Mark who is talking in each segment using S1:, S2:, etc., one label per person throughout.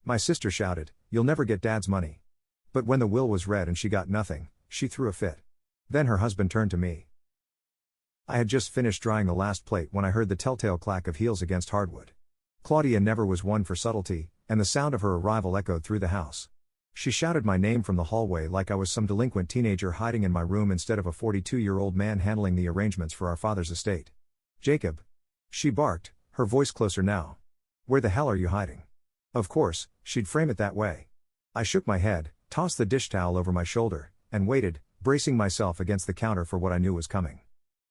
S1: My sister shouted, "You'll never get Dad's money." But when the will was read and she got nothing, she threw a fit. Then her husband turned to me. I had just finished drying the last plate when I heard the telltale clack of heels against hardwood. Claudia never was one for subtlety, and the sound of her arrival echoed through the house. She shouted my name from the hallway like I was some delinquent teenager hiding in my room instead of a 42-year-old man handling the arrangements for our father's estate. "Jacob!" she barked, her voice closer now. "Where the hell are you hiding?" Of course, she'd frame it that way. I shook my head, tossed the dish towel over my shoulder, and waited, bracing myself against the counter for what I knew was coming.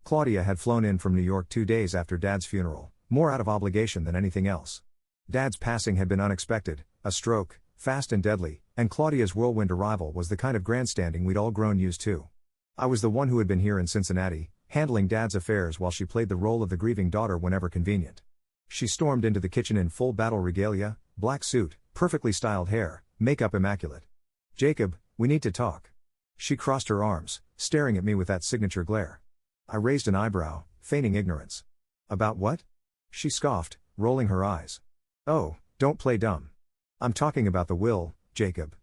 S1: Claudia had flown in from New York 2 days after Dad's funeral, more out of obligation than anything else. Dad's passing had been unexpected, a stroke, fast and deadly, and Claudia's whirlwind arrival was the kind of grandstanding we'd all grown used to. I was the one who had been here in Cincinnati, handling Dad's affairs while she played the role of the grieving daughter whenever convenient. She stormed into the kitchen in full battle regalia, black suit, perfectly styled hair, makeup immaculate. "Jacob, we need to talk." She crossed her arms, staring at me with that signature glare. I raised an eyebrow, feigning ignorance. "About what?" she scoffed, rolling her eyes. "Oh, don't play dumb. I'm talking about the will, Jacob.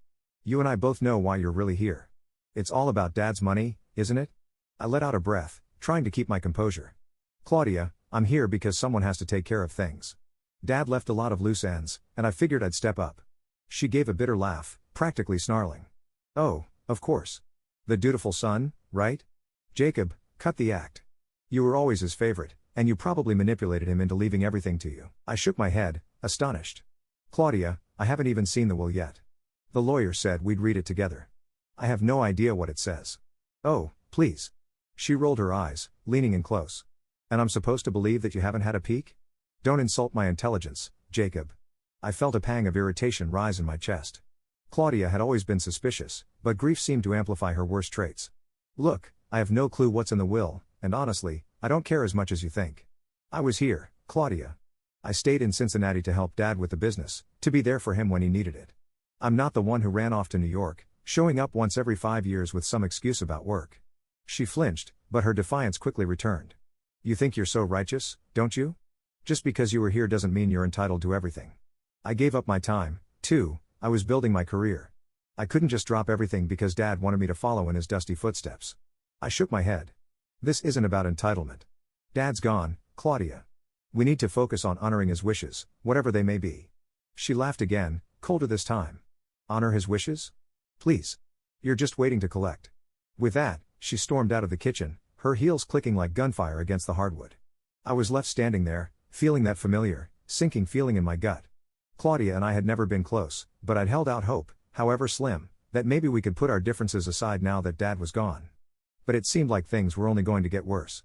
S1: You and I both know why you're really here. It's all about Dad's money, isn't it?" I let out a breath, trying to keep my composure. "Claudia, I'm here because someone has to take care of things. Dad left a lot of loose ends, and I figured I'd step up." She gave a bitter laugh, practically snarling. "Oh, of course. The dutiful son, right? Jacob, cut the act. You were always his favorite, and you probably manipulated him into leaving everything to you." I shook my head, astonished. "Claudia, I haven't even seen the will yet. The lawyer said we'd read it together. I have no idea what it says." "Oh, please." She rolled her eyes, leaning in close. "And I'm supposed to believe that you haven't had a peek? Don't insult my intelligence, Jacob." I felt a pang of irritation rise in my chest. Claudia had always been suspicious, but grief seemed to amplify her worst traits. "Look, I have no clue what's in the will, and honestly, I don't care as much as you think. I was here, Claudia. I stayed in Cincinnati to help Dad with the business, to be there for him when he needed it. I'm not the one who ran off to New York, showing up once every 5 years with some excuse about work." She flinched, but her defiance quickly returned. "You think you're so righteous, don't you? Just because you were here doesn't mean you're entitled to everything. I gave up my time, too. I was building my career. I couldn't just drop everything because Dad wanted me to follow in his dusty footsteps." I shook my head. "This isn't about entitlement. Dad's gone, Claudia. We need to focus on honoring his wishes, whatever they may be." She laughed again, colder this time. "Honor his wishes? Please. You're just waiting to collect." With that, she stormed out of the kitchen, her heels clicking like gunfire against the hardwood. I was left standing there, feeling that familiar, sinking feeling in my gut. Claudia and I had never been close, but I'd held out hope, however slim, that maybe we could put our differences aside now that Dad was gone. But it seemed like things were only going to get worse.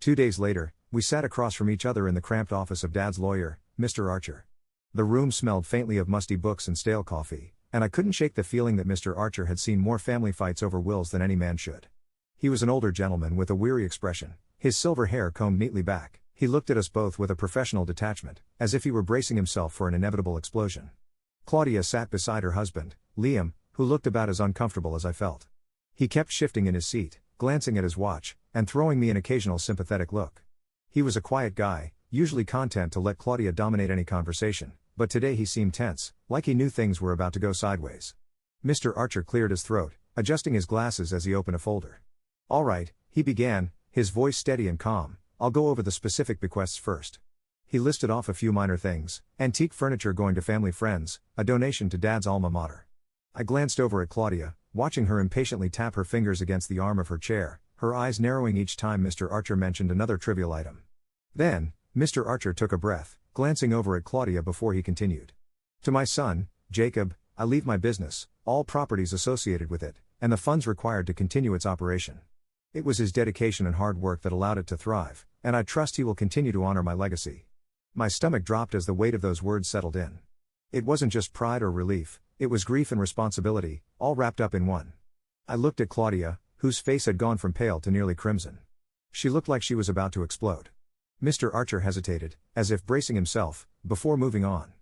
S1: 2 days later, we sat across from each other in the cramped office of Dad's lawyer, Mr. Archer. The room smelled faintly of musty books and stale coffee, and I couldn't shake the feeling that Mr. Archer had seen more family fights over wills than any man should. He was an older gentleman with a weary expression, his silver hair combed neatly back. He looked at us both with a professional detachment, as if he were bracing himself for an inevitable explosion. Claudia sat beside her husband, Liam, who looked about as uncomfortable as I felt. He kept shifting in his seat, glancing at his watch, and throwing me an occasional sympathetic look. He was a quiet guy, usually content to let Claudia dominate any conversation, but today he seemed tense, like he knew things were about to go sideways. Mr. Archer cleared his throat, adjusting his glasses as he opened a folder. "All right," he began, his voice steady and calm. "I'll go over the specific bequests first." He listed off a few minor things: antique furniture going to family friends, a donation to Dad's alma mater. I glanced over at Claudia, watching her impatiently tap her fingers against the arm of her chair, her eyes narrowing each time Mr. Archer mentioned another trivial item. Then, Mr. Archer took a breath, glancing over at Claudia before he continued. "To my son, Jacob, I leave my business, all properties associated with it, and the funds required to continue its operation. It was his dedication and hard work that allowed it to thrive, and I trust he will continue to honor my legacy." My stomach dropped as the weight of those words settled in. It wasn't just pride or relief, it was grief and responsibility, all wrapped up in one. I looked at Claudia, whose face had gone from pale to nearly crimson. She looked like she was about to explode. Mr. Archer hesitated, as if bracing himself, before moving on.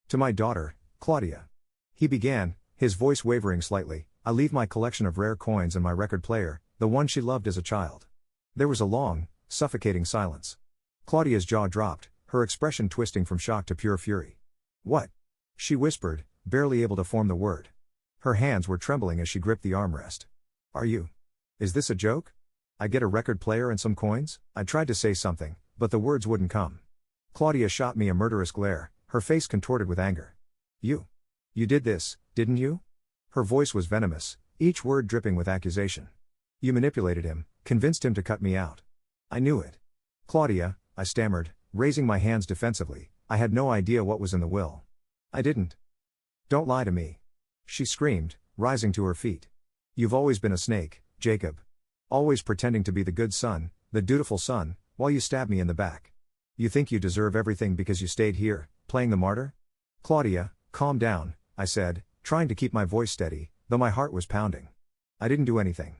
S1: "To my daughter, Claudia," he began, his voice wavering slightly, "I leave my collection of rare coins and my record player, the one she loved as a child." There was a long, suffocating silence. Claudia's jaw dropped, her expression twisting from shock to pure fury. "What?" she whispered, barely able to form the word. Her hands were trembling as she gripped the armrest. Is this a joke? I get a record player and some coins? I tried to say something, but the words wouldn't come. Claudia shot me a murderous glare, her face contorted with anger. You did this, didn't you? Her voice was venomous, each word dripping with accusation. You manipulated him, convinced him to cut me out. I knew it. Claudia, I stammered, raising my hands defensively, I had no idea what was in the will. I didn't. Don't lie to me. She screamed, rising to her feet. You've always been a snake, Jacob. Always pretending to be the good son, the dutiful son, while you stab me in the back. You think you deserve everything because you stayed here, playing the martyr? Claudia, calm down, I said, trying to keep my voice steady, though my heart was pounding. I didn't do anything.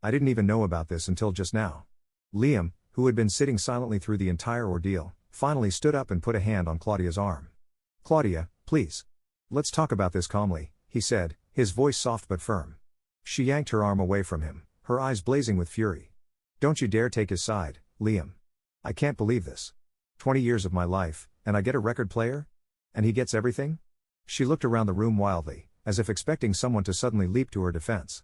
S1: I didn't even know about this until just now. Liam, who had been sitting silently through the entire ordeal, finally stood up and put a hand on Claudia's arm. Claudia, please. Let's talk about this calmly, he said, his voice soft but firm. She yanked her arm away from him, her eyes blazing with fury. Don't you dare take his side, Liam. I can't believe this. 20 years of my life, and I get a record player? And he gets everything? She looked around the room wildly, as if expecting someone to suddenly leap to her defense.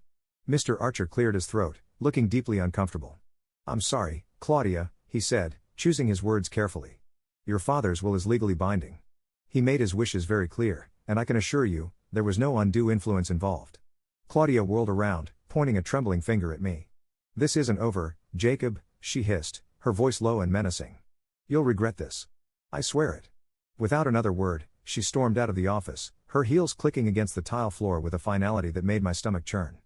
S1: Mr. Archer cleared his throat, looking deeply uncomfortable. I'm sorry, Claudia, he said, choosing his words carefully. Your father's will is legally binding. He made his wishes very clear, and I can assure you, there was no undue influence involved. Claudia whirled around, pointing a trembling finger at me. This isn't over, Jacob, she hissed, her voice low and menacing. You'll regret this. I swear it. Without another word, she stormed out of the office, her heels clicking against the tile floor with a finality that made my stomach churn.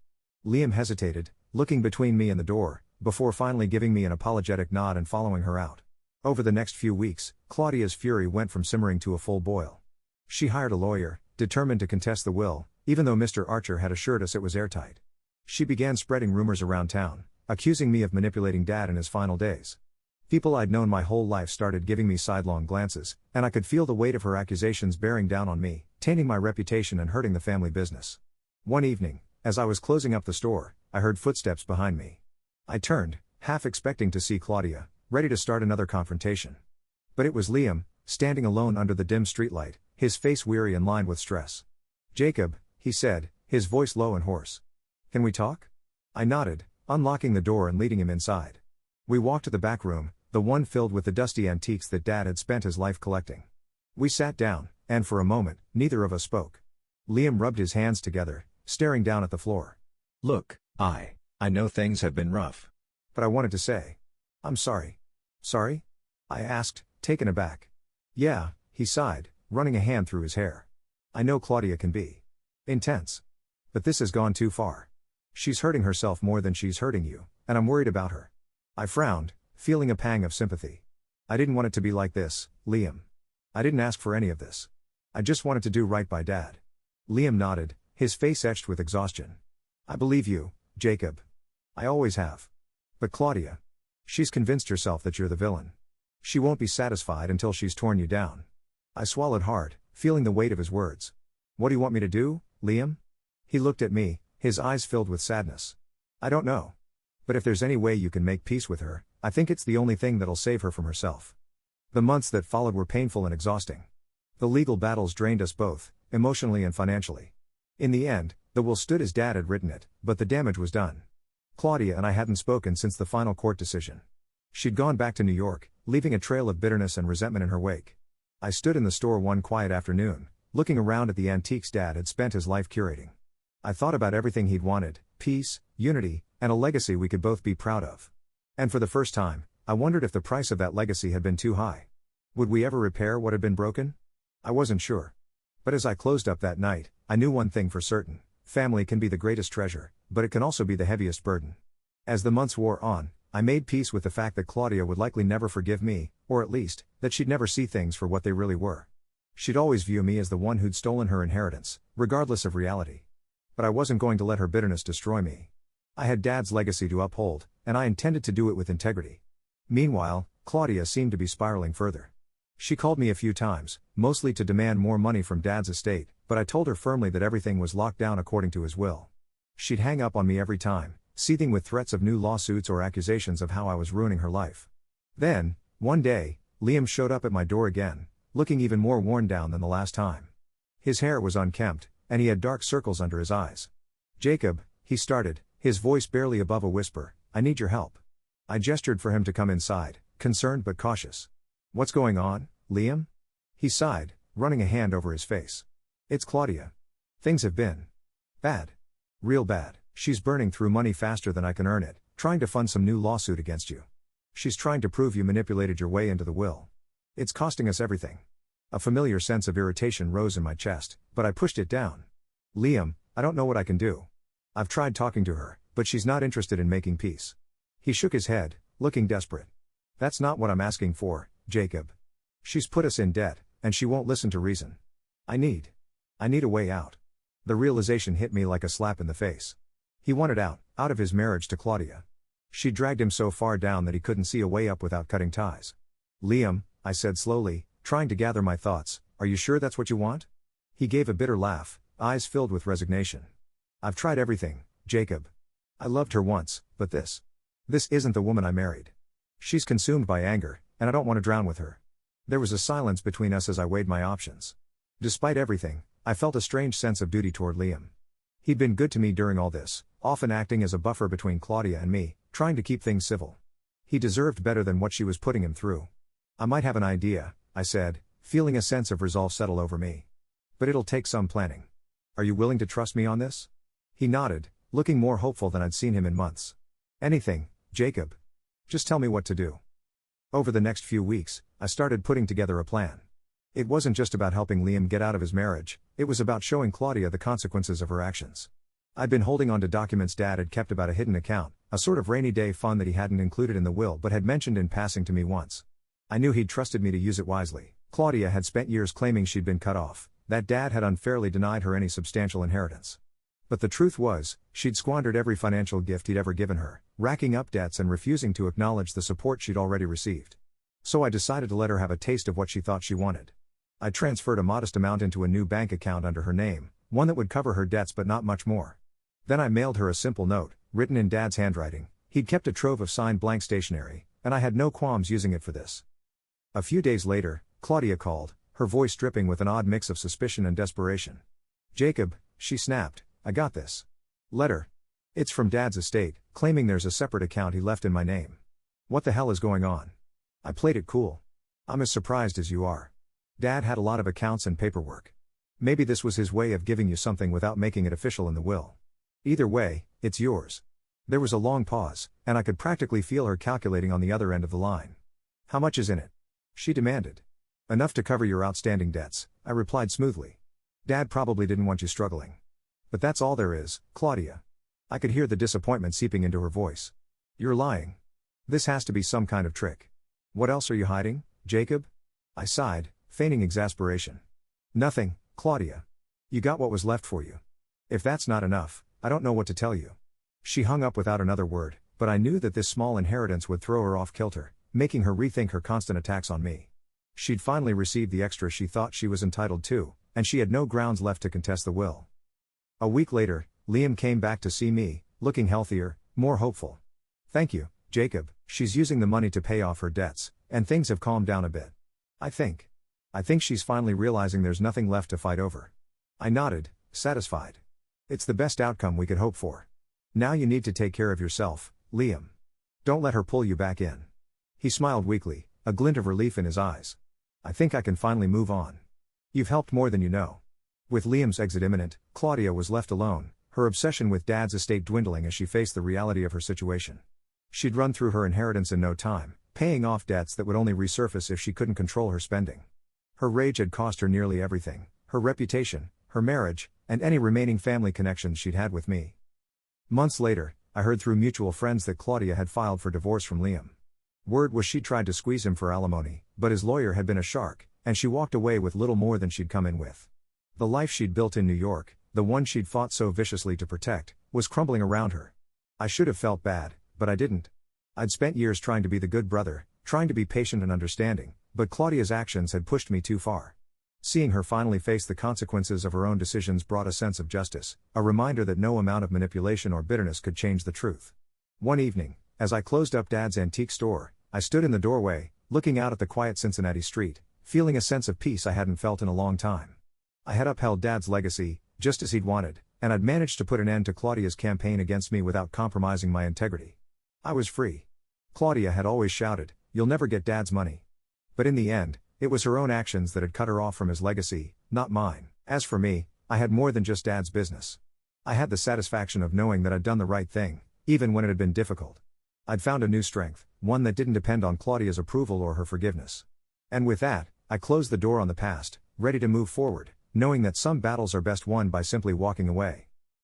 S1: Liam hesitated, looking between me and the door, before finally giving me an apologetic nod and following her out. Over the next few weeks, Claudia's fury went from simmering to a full boil. She hired a lawyer, determined to contest the will, even though Mr. Archer had assured us it was airtight. She began spreading rumors around town, accusing me of manipulating Dad in his final days. People I'd known my whole life started giving me sidelong glances, and I could feel the weight of her accusations bearing down on me, tainting my reputation and hurting the family business. One evening, as I was closing up the store, I heard footsteps behind me. I turned, half expecting to see Claudia, ready to start another confrontation. But it was Liam, standing alone under the dim streetlight, his face weary and lined with stress. Jacob, he said, his voice low and hoarse. Can we talk? I nodded, unlocking the door and leading him inside. We walked to the back room, the one filled with the dusty antiques that Dad had spent his life collecting. We sat down, and for a moment, neither of us spoke. Liam rubbed his hands together, staring down at the floor. Look, I know things have been rough. But I wanted to say. I'm sorry. Sorry? I asked, taken aback. Yeah, he sighed, running a hand through his hair. I know Claudia can be intense. But this has gone too far. She's hurting herself more than she's hurting you, and I'm worried about her. I frowned, feeling a pang of sympathy. I didn't want it to be like this, Liam. I didn't ask for any of this. I just wanted to do right by Dad. Liam nodded, his face etched with exhaustion. I believe you, Jacob. I always have. But Claudia. She's convinced herself that you're the villain. She won't be satisfied until she's torn you down. I swallowed hard, feeling the weight of his words. What do you want me to do, Liam? He looked at me, his eyes filled with sadness. I don't know. But if there's any way you can make peace with her, I think it's the only thing that'll save her from herself. The months that followed were painful and exhausting. The legal battles drained us both, emotionally and financially. In the end, the will stood as Dad had written it, but the damage was done. Claudia and I hadn't spoken since the final court decision. She'd gone back to New York, leaving a trail of bitterness and resentment in her wake. I stood in the store one quiet afternoon, looking around at the antiques Dad had spent his life curating. I thought about everything he'd wanted, peace, unity, and a legacy we could both be proud of. And for the first time, I wondered if the price of that legacy had been too high. Would we ever repair what had been broken? I wasn't sure. But as I closed up that night, I knew one thing for certain: family can be the greatest treasure, but it can also be the heaviest burden. As the months wore on, I made peace with the fact that Claudia would likely never forgive me, or at least, that she'd never see things for what they really were. She'd always view me as the one who'd stolen her inheritance, regardless of reality. But I wasn't going to let her bitterness destroy me. I had Dad's legacy to uphold, and I intended to do it with integrity. Meanwhile, Claudia seemed to be spiraling further. She called me a few times, mostly to demand more money from Dad's estate, but I told her firmly that everything was locked down according to his will. She'd hang up on me every time, seething with threats of new lawsuits or accusations of how I was ruining her life. Then, one day, Liam showed up at my door again, looking even more worn down than the last time. His hair was unkempt, and he had dark circles under his eyes. "Jacob," he started, his voice barely above a whisper, "I need your help." I gestured for him to come inside, concerned but cautious. "What's going on, Liam?" He sighed, running a hand over his face. "It's Claudia. Things have been bad. Real bad. She's burning through money faster than I can earn it, trying to fund some new lawsuit against you. She's trying to prove you manipulated your way into the will. It's costing us everything." A familiar sense of irritation rose in my chest, but I pushed it down. "Liam, I don't know what I can do. I've tried talking to her, but she's not interested in making peace." He shook his head, looking desperate. "That's not what I'm asking for, Jacob. She's put us in debt, and she won't listen to reason. I need a way out." The realization hit me like a slap in the face. He wanted out of his marriage to Claudia. She dragged him so far down that he couldn't see a way up without cutting ties. "Liam," I said slowly, trying to gather my thoughts, "are you sure that's what you want?" He gave a bitter laugh, eyes filled with resignation. "I've tried everything, Jacob. I loved her once, but this isn't the woman I married. She's consumed by anger, and I don't want to drown with her." There was a silence between us as I weighed my options. Despite everything, I felt a strange sense of duty toward Liam. He'd been good to me during all this, often acting as a buffer between Claudia and me, trying to keep things civil. He deserved better than what she was putting him through. "I might have an idea," I said, feeling a sense of resolve settle over me. "But it'll take some planning. Are you willing to trust me on this?" He nodded, looking more hopeful than I'd seen him in months. "Anything, Jacob. Just tell me what to do." Over the next few weeks, I started putting together a plan. It wasn't just about helping Liam get out of his marriage, it was about showing Claudia the consequences of her actions. I'd been holding on to documents Dad had kept about a hidden account, a sort of rainy day fund that he hadn't included in the will but had mentioned in passing to me once. I knew he'd trusted me to use it wisely. Claudia had spent years claiming she'd been cut off, that Dad had unfairly denied her any substantial inheritance. But the truth was, she'd squandered every financial gift he'd ever given her, racking up debts and refusing to acknowledge the support she'd already received. So I decided to let her have a taste of what she thought she wanted. I transferred a modest amount into a new bank account under her name, one that would cover her debts but not much more. Then I mailed her a simple note, written in Dad's handwriting. He'd kept a trove of signed blank stationery, and I had no qualms using it for this. A few days later, Claudia called, her voice dripping with an odd mix of suspicion and desperation. "Jacob," she snapped, "I got this letter. It's from Dad's estate, claiming there's a separate account he left in my name. What the hell is going on?" I played it cool. "I'm as surprised as you are. Dad had a lot of accounts and paperwork. Maybe this was his way of giving you something without making it official in the will. Either way, it's yours." There was a long pause, and I could practically feel her calculating on the other end of the line. "How much is in it?" she demanded. "Enough to cover your outstanding debts," I replied smoothly. "Dad probably didn't want you struggling. But that's all there is, Claudia." I could hear the disappointment seeping into her voice. "You're lying. This has to be some kind of trick. What else are you hiding, Jacob?" I sighed, feigning exasperation. "Nothing, Claudia. You got what was left for you. If that's not enough, I don't know what to tell you." She hung up without another word, but I knew that this small inheritance would throw her off kilter, making her rethink her constant attacks on me. She'd finally received the extra she thought she was entitled to, and she had no grounds left to contest the will. A week later, Liam came back to see me, looking healthier, more hopeful. "Thank you, Jacob. She's using the money to pay off her debts, and things have calmed down a bit. I think she's finally realizing there's nothing left to fight over." I nodded, satisfied. "It's the best outcome we could hope for. Now you need to take care of yourself, Liam. Don't let her pull you back in." He smiled weakly, a glint of relief in his eyes. "I think I can finally move on. You've helped more than you know." With Liam's exit imminent, Claudia was left alone, her obsession with Dad's estate dwindling as she faced the reality of her situation. She'd run through her inheritance in no time, paying off debts that would only resurface if she couldn't control her spending. Her rage had cost her nearly everything: her reputation, her marriage, and any remaining family connections she'd had with me. Months later, I heard through mutual friends that Claudia had filed for divorce from Liam. Word was she tried to squeeze him for alimony, but his lawyer had been a shark, and she walked away with little more than she'd come in with. The life she'd built in New York, the one she'd fought so viciously to protect, was crumbling around her. I should have felt bad, but I didn't. I'd spent years trying to be the good brother, trying to be patient and understanding, but Claudia's actions had pushed me too far. Seeing her finally face the consequences of her own decisions brought a sense of justice, a reminder that no amount of manipulation or bitterness could change the truth. One evening, as I closed up Dad's antique store, I stood in the doorway, looking out at the quiet Cincinnati street, feeling a sense of peace I hadn't felt in a long time. I had upheld Dad's legacy, just as he'd wanted, and I'd managed to put an end to Claudia's campaign against me without compromising my integrity. I was free. Claudia had always shouted, "You'll never get Dad's money." But in the end, it was her own actions that had cut her off from his legacy, not mine. As for me, I had more than just Dad's business. I had the satisfaction of knowing that I'd done the right thing, even when it had been difficult. I'd found a new strength, one that didn't depend on Claudia's approval or her forgiveness. And with that, I closed the door on the past, ready to move forward, knowing that some battles are best won by simply walking away.